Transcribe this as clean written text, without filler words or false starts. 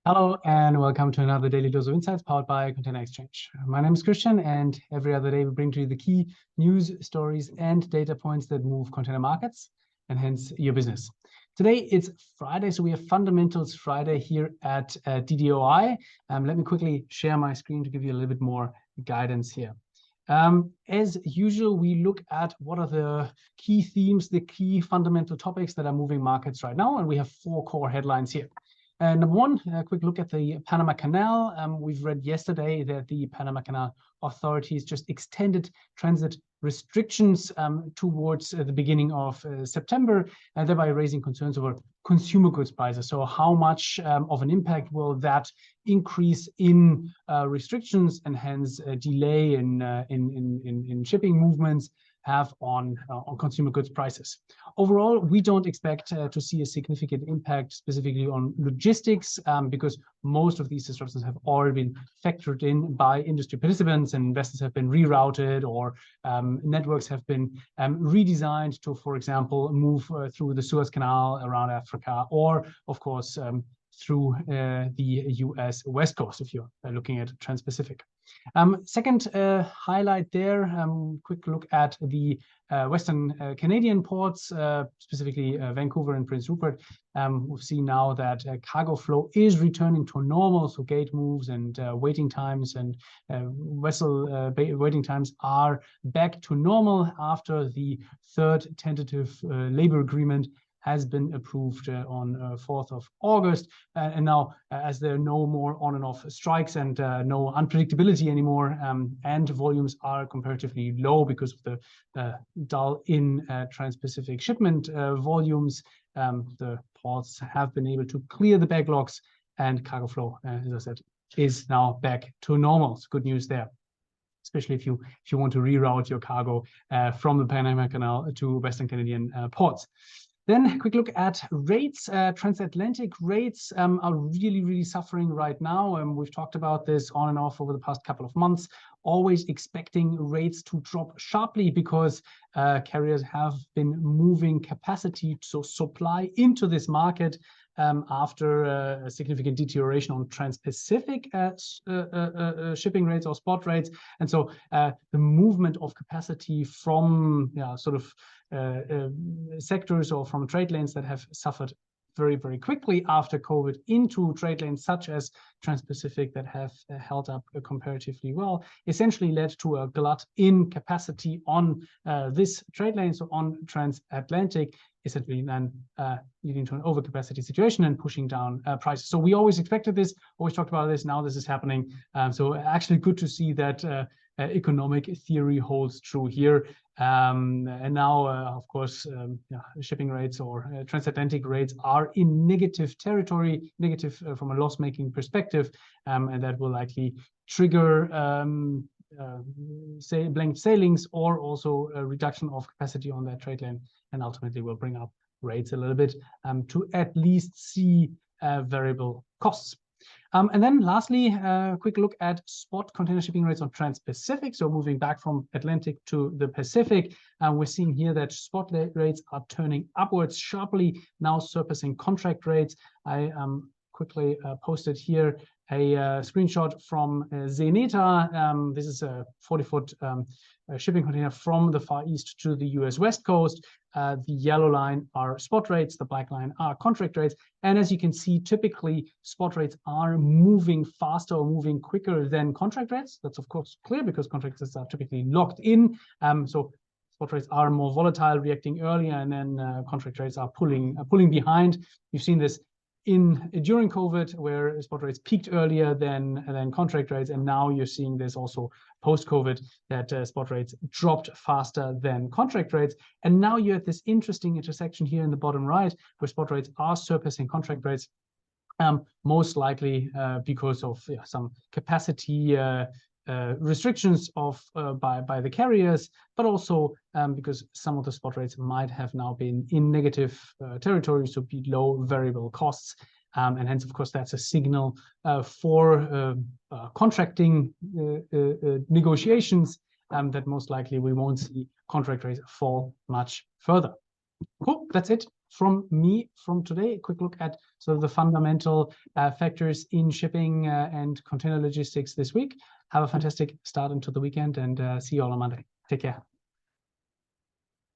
Hello and welcome to another Daily Dose of Insights powered by Container Exchange. My name is Christian, and every other day we bring to you the key news, stories, and data points that move container markets and hence your business. Today it's Friday, so we have Fundamentals Friday here at DDOI. Let me quickly share my screen to give you a little bit more guidance here. As usual, we look at what are the key themes, the key fundamental topics that are moving markets right now, and we have four core headlines here. Number one, a quick look at the Panama Canal. We've read yesterday that the Panama Canal authorities just extended transit restrictions towards the beginning of September, thereby raising concerns over consumer goods prices. So how much of an impact will that increase in restrictions and hence a delay in shipping movements have on consumer goods prices? Overall, we don't expect to see a significant impact specifically on logistics because most of these disruptions have already been factored in by industry participants, and investors have been rerouted, or networks have been redesigned to, for example, move through the Suez Canal around Africa, or of course through the US West Coast if you're looking at Trans-Pacific. Second highlight there, quick look at the Western Canadian ports, specifically Vancouver and Prince Rupert. We've seen now that cargo flow is returning to normal, so gate moves and waiting times and vessel waiting times are back to normal after the third tentative labor agreement has been approved on 4th of August. And now, as there are no more on and off strikes and no unpredictability anymore, and volumes are comparatively low because of the dull in Trans-Pacific shipment volumes, the ports have been able to clear the backlogs, and cargo flow, as I said, is now back to normal. It's good news there, especially if you want to reroute your cargo from the Panama Canal to Western Canadian ports. Then a quick look at rates. Transatlantic rates are really suffering right now. We've talked about this on and off over the past couple of months, always expecting rates to drop sharply because carriers have been moving capacity, so supply, into this market after a significant deterioration on Trans-Pacific shipping rates or spot rates. And so the movement of capacity from sectors or from trade lanes that have suffered very quickly after COVID into trade lanes such as Trans-Pacific that have held up comparatively well, essentially led to a glut in capacity on this trade lane, so on Transatlantic, essentially then leading to an overcapacity situation and pushing down prices. So we always expected this, always talked about this, now this is happening. So actually good to see that economic theory holds true here. And now, of course, shipping rates or transatlantic rates are in negative territory, negative from a loss-making perspective, and that will likely trigger blank sailings or also a reduction of capacity on that trade lane, and ultimately will bring up rates a little bit to at least see variable costs. And then lastly, a quick look at spot container shipping rates on Trans-Pacific. So moving back from Atlantic to the Pacific, we're seeing here that spot rates are turning upwards sharply, now surpassing contract rates. I quickly posted here a screenshot from Zeneta. This is a 40-foot shipping container from the Far East to the US West Coast. The yellow line are spot rates, the black line are contract rates. And as you can see, typically spot rates are moving faster or moving quicker than contract rates. That's of course clear because contract rates are typically locked in. So spot rates are more volatile, reacting earlier, and then contract rates are pulling behind. You've seen this during COVID, where spot rates peaked earlier than contract rates, and now you're seeing this also post-COVID, that spot rates dropped faster than contract rates. And now you're at this interesting intersection here in the bottom right, where spot rates are surpassing contract rates, most likely because of some capacity restrictions by the carriers, but also because some of the spot rates might have now been in negative territory, so below variable costs. And hence, of course, that's a signal for contracting negotiations that most likely we won't see contract rates fall much further. Cool, that's it from me from today. A quick look at sort of the fundamental factors in shipping and container logistics this week. Have a fantastic start into the weekend, and see you all on Monday. Take care.